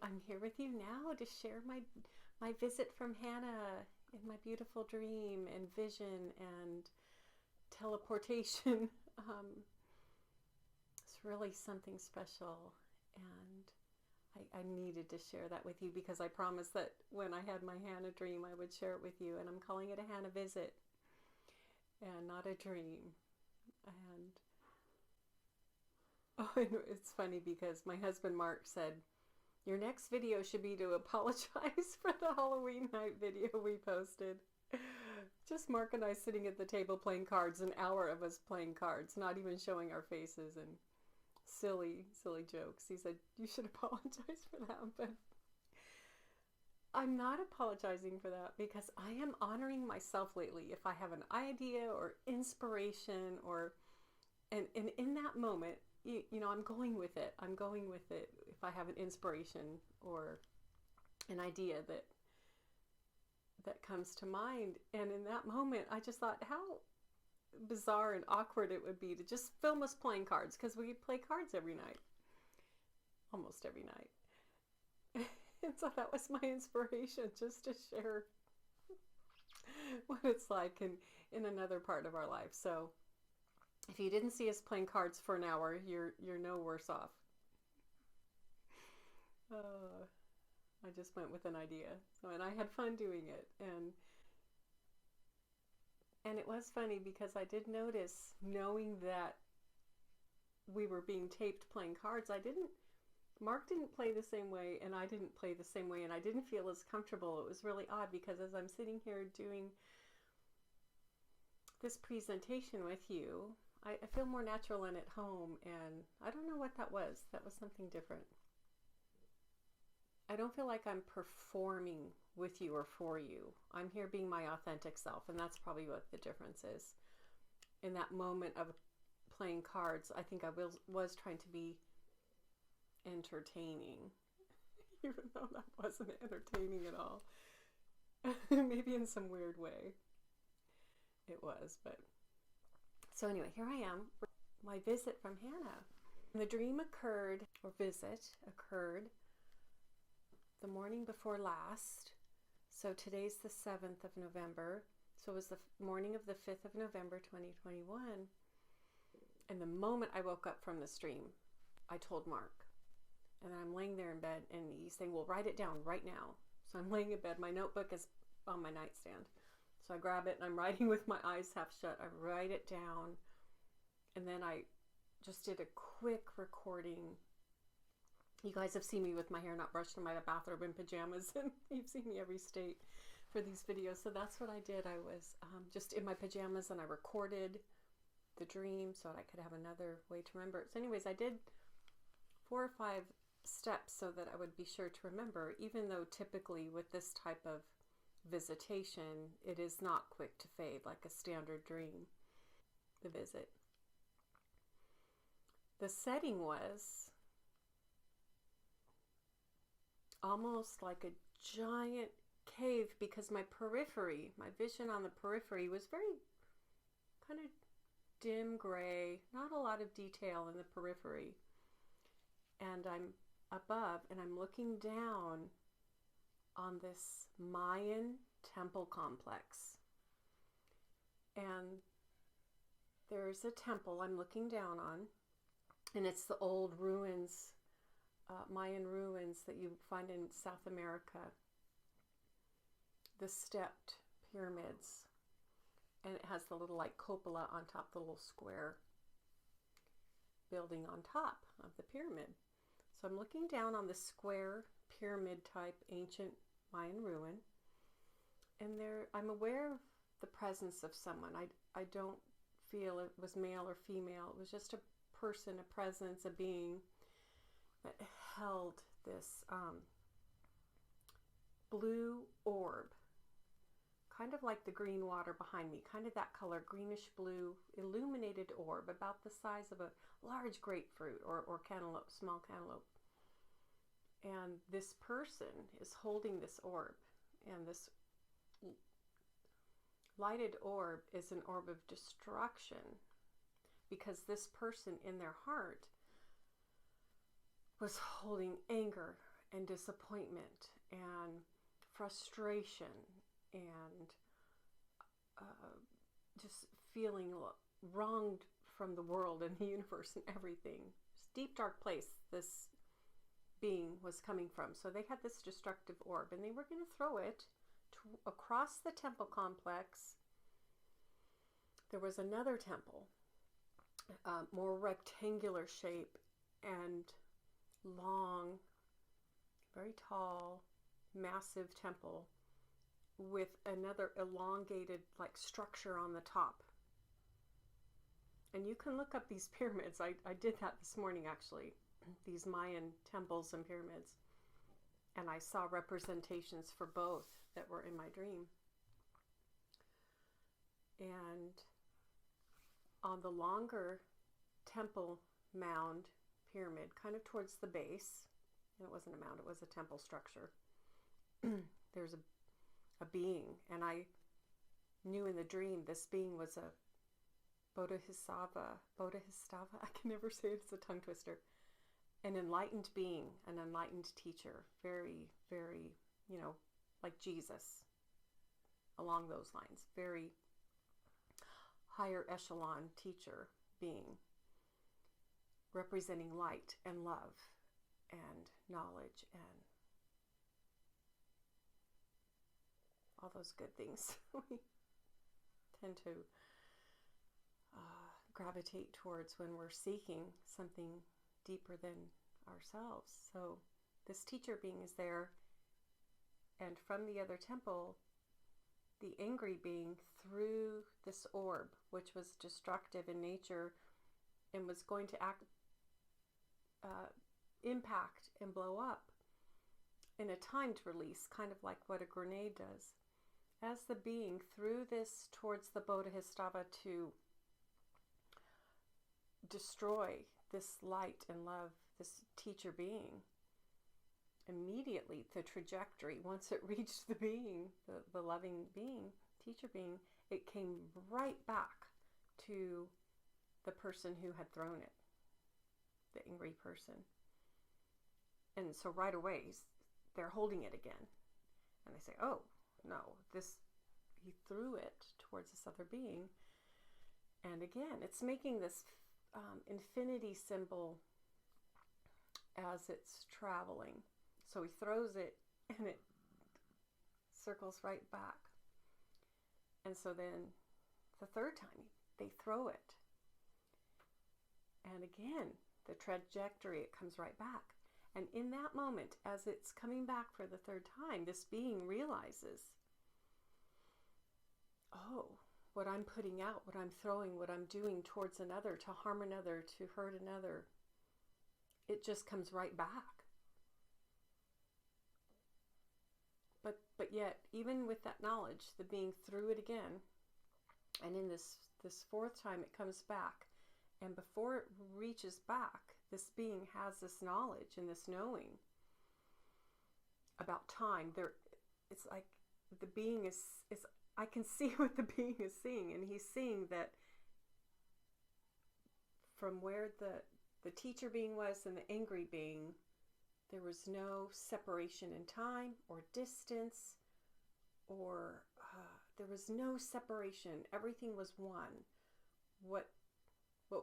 I'm here with you now to share my visit from Hannah in my beautiful dream and vision and teleportation. It's really something special, and I needed to share that with you because I promised that when I had my Hannah dream I would share it with you, and I'm calling it a Hannah visit and not a dream. And oh, and it's funny because my husband Mark said, your next video should be to apologize for the Halloween night video we posted. Just Mark and I sitting at the table playing cards, an hour of us playing cards, not even showing our faces, and silly jokes. He said, you should apologize for that, but I'm not apologizing for that because I am honoring myself lately. If I have an idea or inspiration and in that moment, you know, I'm going with it. If I have an inspiration or an idea that comes to mind. And in that moment, I just thought how bizarre and awkward it would be to just film us playing cards, because we play cards every night. Almost every night. And so that was my inspiration, just to share what it's like in another part of our life. So if you didn't see us playing cards for an hour, you're no worse off. I just went with an idea. And I had fun doing it. And it was funny because I did notice, knowing that we were being taped playing cards, Mark didn't play the same way and I didn't play the same way, and I didn't feel as comfortable. It was really odd because as I'm sitting here doing this presentation with you, I feel more natural and at home, and I don't know what that was. That was something different. I don't feel like I'm performing with you or for you. I'm here being my authentic self, and that's probably what the difference is. In that moment of playing cards, I think I was trying to be entertaining, even though that wasn't entertaining at all. Maybe in some weird way it was, but so anyway, here I am, my visit from Hannah. And the dream occurred, or visit occurred, the morning before last. So today's the 7th of November. So it was the morning of the 5th of November, 2021. And the moment I woke up from this dream, I told Mark. And I'm laying there in bed, and he's saying, well, write it down right now. So I'm laying in bed. My notebook is on my nightstand. So I grab it, and I'm writing with my eyes half shut. I write it down. And then I just did a quick recording. You guys have seen me with my hair not brushed in my bathrobe in pajamas, and you've seen me every state for these videos. So that's what I did. I was just in my pajamas, and I recorded the dream so that I could have another way to remember it. So anyways, I did 4 or 5 steps so that I would be sure to remember, even though typically with this type of visitation, it is not quick to fade like a standard dream, the visit. The setting was almost like a giant cave, because my periphery, my vision on the periphery was very kind of dim gray, not a lot of detail in the periphery. And I'm above and I'm looking down on this Mayan temple complex. And there's a temple I'm looking down on, and it's the old ruins, Mayan ruins that you find in South America. The stepped pyramids. And it has the little like cupola on top, the little square building on top of the pyramid. So I'm looking down on the square pyramid type ancient Mayan ruin, and there I'm aware of the presence of someone. I don't feel it was male or female. It was just a person, a presence, a being that held this blue orb, kind of like the green water behind me, kind of that color, greenish blue, illuminated orb, about the size of a large grapefruit or cantaloupe, small cantaloupe. And this person is holding this orb, and this lighted orb is an orb of destruction, because this person in their heart was holding anger and disappointment and frustration and just feeling wronged from the world and the universe and everything. This deep, dark place this being was coming from. So they had this destructive orb, and they were going to throw it across the temple complex. There was another temple, more rectangular shape and long, very tall, massive temple with another elongated like structure on the top. And you can look up these pyramids. I did that this morning, actually, these Mayan temples and pyramids. And I saw representations for both that were in my dream. And on the longer temple mound pyramid, kind of towards the base, and it wasn't a mound, it was a temple structure, there's a being. And I knew in the dream this being was a Bodhisattva, I can never say it, it's a tongue twister. An enlightened being, an enlightened teacher, very, very, like Jesus, along those lines, very higher echelon teacher being, representing light and love and knowledge and all those good things we tend to gravitate towards when we're seeking something deeper than ourselves. So this teacher being is there, and from the other temple, the angry being threw this orb, which was destructive in nature and was going to impact and blow up in a timed release, kind of like what a grenade does. As the being threw this towards the Bodhisattva to destroy this light and love, this teacher being, immediately the trajectory, once it reached the being, the loving being, teacher being, it came right back to the person who had thrown it, the angry person. And so right away they're holding it again, and they say, oh no, he threw it towards this other being. And again, it's making this infinity symbol as it's traveling. So he throws it and it circles right back. And so then the third time they throw it, and again the trajectory, it comes right back. And in that moment, as it's coming back for the third time, this being realizes, oh, what I'm putting out, what I'm throwing, what I'm doing towards another, to harm another, to hurt another, it just comes right back. But yet, even with that knowledge, the being threw it again, and in this fourth time it comes back, and before it reaches back, this being has this knowledge and this knowing about time. It's like the being is I can see what the being is seeing, and he's seeing that from where the teacher being was and the angry being, there was no separation in time or distance, or there was no separation. Everything was one. What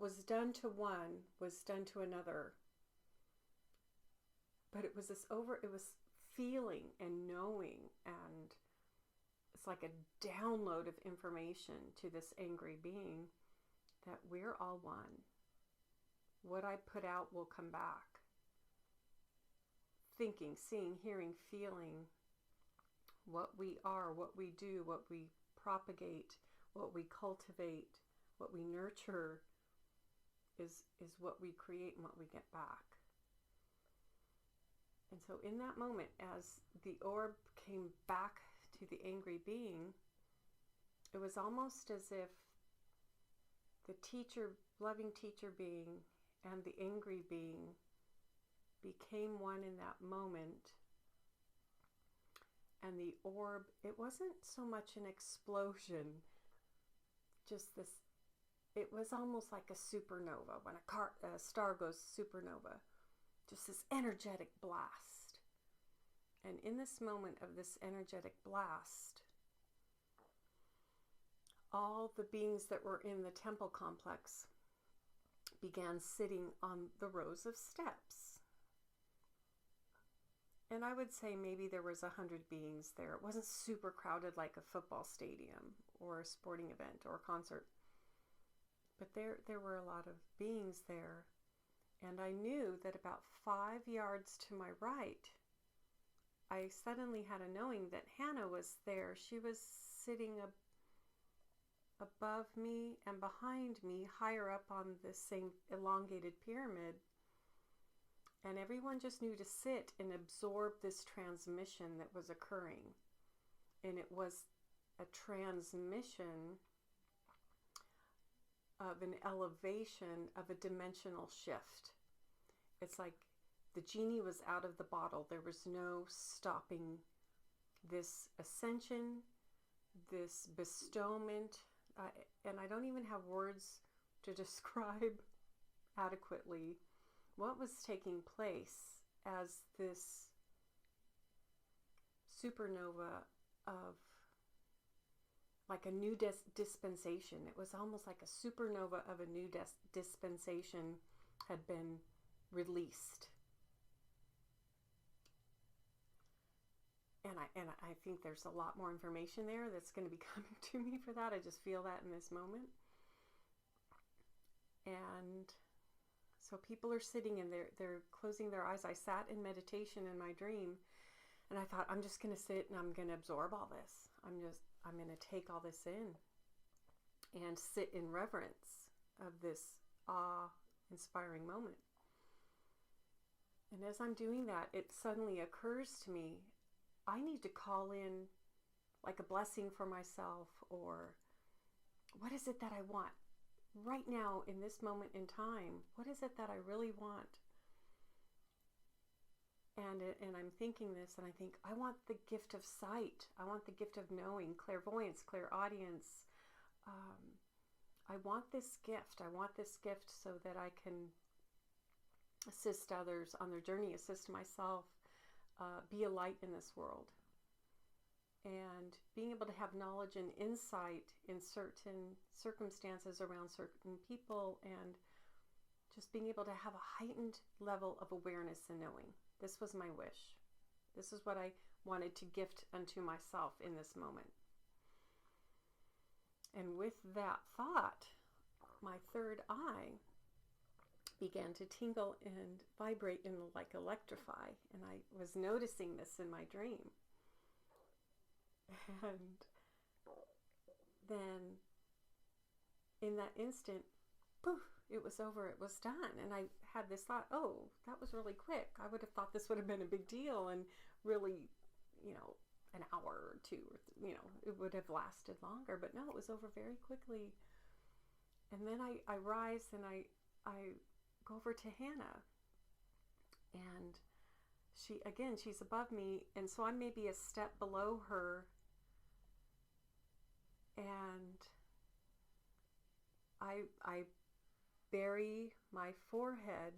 was done to one was done to another. But it was feeling and knowing, and it's like a download of information to this angry being that we're all one. What I put out will come back. Thinking, seeing, hearing, feeling, what we are, what we do, what we propagate, what we cultivate, what we nurture is what we create and what we get back. And so in that moment, as the orb came back to the angry being, it was almost as if the teacher, loving teacher being, and the angry being became one in that moment. And the orb, it wasn't so much an explosion, just this, it was almost like a supernova, when a star goes supernova, just this energetic blast. And in this moment of this energetic blast, all the beings that were in the temple complex began sitting on the rows of steps. And I would say maybe there was 100 beings there. It wasn't super crowded like a football stadium or a sporting event or a concert. But there were a lot of beings there. And I knew that about 5 yards to my right, I suddenly had a knowing that Hannah was there. She was sitting above me and behind me, higher up on the same elongated pyramid. And everyone just knew to sit and absorb this transmission that was occurring. And it was a transmission of an elevation, of a dimensional shift. It's like the genie was out of the bottle. There was no stopping this ascension, this bestowment. And I don't even have words to describe adequately what was taking place as this supernova of like a new dispensation. It was almost like a supernova of a new dispensation had been released. And I think there's a lot more information there that's going to be coming to me for that. I just feel that in this moment. And so people are sitting and they're closing their eyes. I sat in meditation in my dream, and I thought, I'm just going to sit and I'm going to absorb all this. I'm going to take all this in and sit in reverence of this awe-inspiring moment. And as I'm doing that, it suddenly occurs to me, I need to call in like a blessing for myself, or what is it that I want right now in this moment in time? What is it that I really want? And I'm thinking this, and I think, I want the gift of sight. I want the gift of knowing, clairvoyance, clairaudience. I want this gift. I want this gift so that I can assist others on their journey, assist myself, be a light in this world. And being able to have knowledge and insight in certain circumstances around certain people, and just being able to have a heightened level of awareness and knowing. This was my wish. This is what I wanted to gift unto myself in this moment. And with that thought, my third eye began to tingle and vibrate and like electrify. And I was noticing this in my dream. And then in that instant, poof, it was over, it was done. And I had this thought, oh, that was really quick. I would have thought this would have been a big deal and really, an hour or two, it would have lasted longer. But no, it was over very quickly. And then I rise and I go over to Hannah. And she's above me. And so I'm maybe a step below her. And I bury my forehead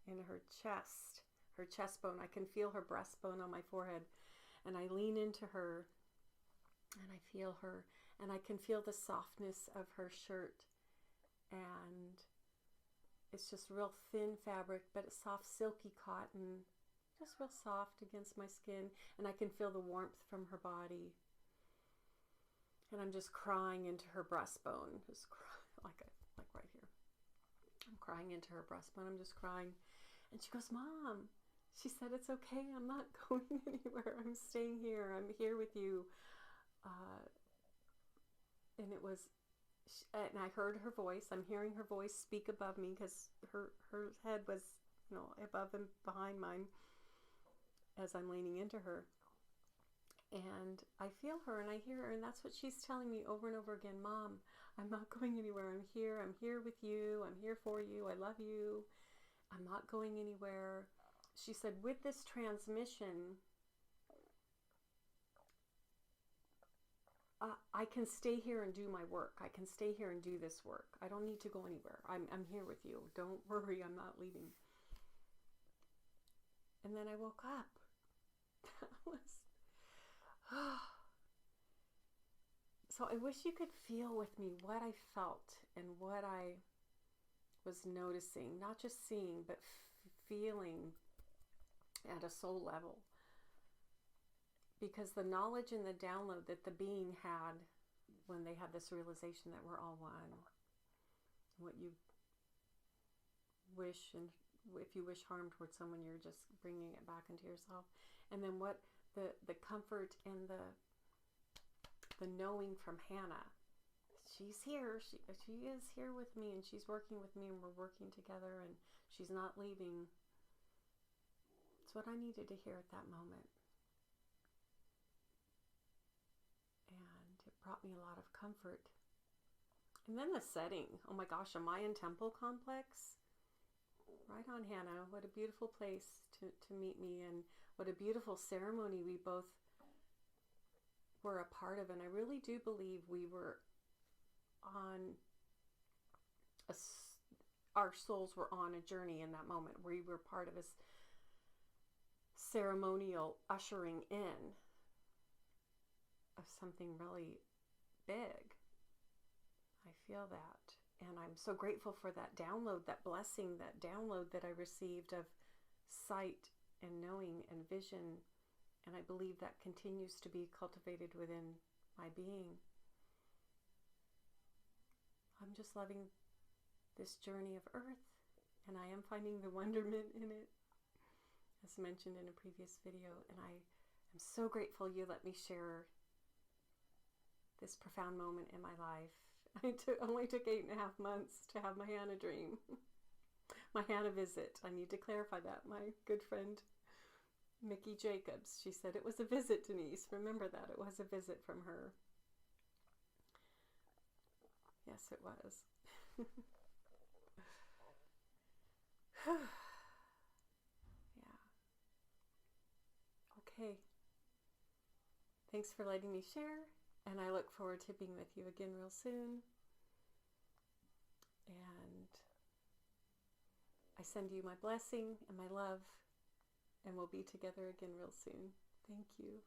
in her chest bone. I can feel her breastbone on my forehead. And I lean into her and I feel her, and I can feel the softness of her shirt. And it's just real thin fabric, but it's soft, silky cotton, just real soft against my skin. And I can feel the warmth from her body. And I'm just crying into her breastbone, just like right here. I'm crying into her breastbone. I'm just crying. And she goes, Mom, she said, it's okay. I'm not going anywhere. I'm staying here. I'm here with you. And it was, and I heard her voice. I'm hearing her voice speak above me because her head was, above and behind mine as I'm leaning into her. And I feel her and I hear her, and that's what she's telling me over and over again. Mom, I'm not going anywhere. I'm here with you. I'm here for you. I love you. I'm not going anywhere. She said, with this transmission, I can stay here and do my work. I can stay here and do this work. I don't need to go anywhere. I'm here with you. Don't worry, I'm not leaving. And then I woke up. That was... So I wish you could feel with me what I felt and what I was noticing, not just seeing, but feeling at a soul level. Because the knowledge and the download that the being had when they had this realization that we're all one, what you wish, and if you wish harm towards someone, you're just bringing it back into yourself. And then what the comfort and the knowing from Hannah. She's here. She is here with me, and she's working with me, and we're working together, and she's not leaving. It's what I needed to hear at that moment. And it brought me a lot of comfort. And then the setting. Oh my gosh, a Mayan temple complex. Right on, Hannah. What a beautiful place to meet me, and what a beautiful ceremony we both were a part of. And I really do believe we were on our souls were on a journey in that moment. We were part of a ceremonial ushering in of something really big. I feel that. And I'm so grateful for that download, that blessing, that download that I received of sight and knowing and vision. And I believe that continues to be cultivated within my being. I'm just loving this journey of earth, and I am finding the wonderment in it, as mentioned in a previous video. And I am so grateful you let me share this profound moment in my life. I only took 8.5 months to have my Hannah dream. My Hannah visit. I need to clarify that. My good friend Mickey Jacobs, she said it was a visit, Denise. Remember that. It was a visit from her. Yes, it was. Yeah. Okay. Thanks for letting me share. And I look forward to being with you again real soon. And I send you my blessing and my love. And we'll be together again real soon. Thank you.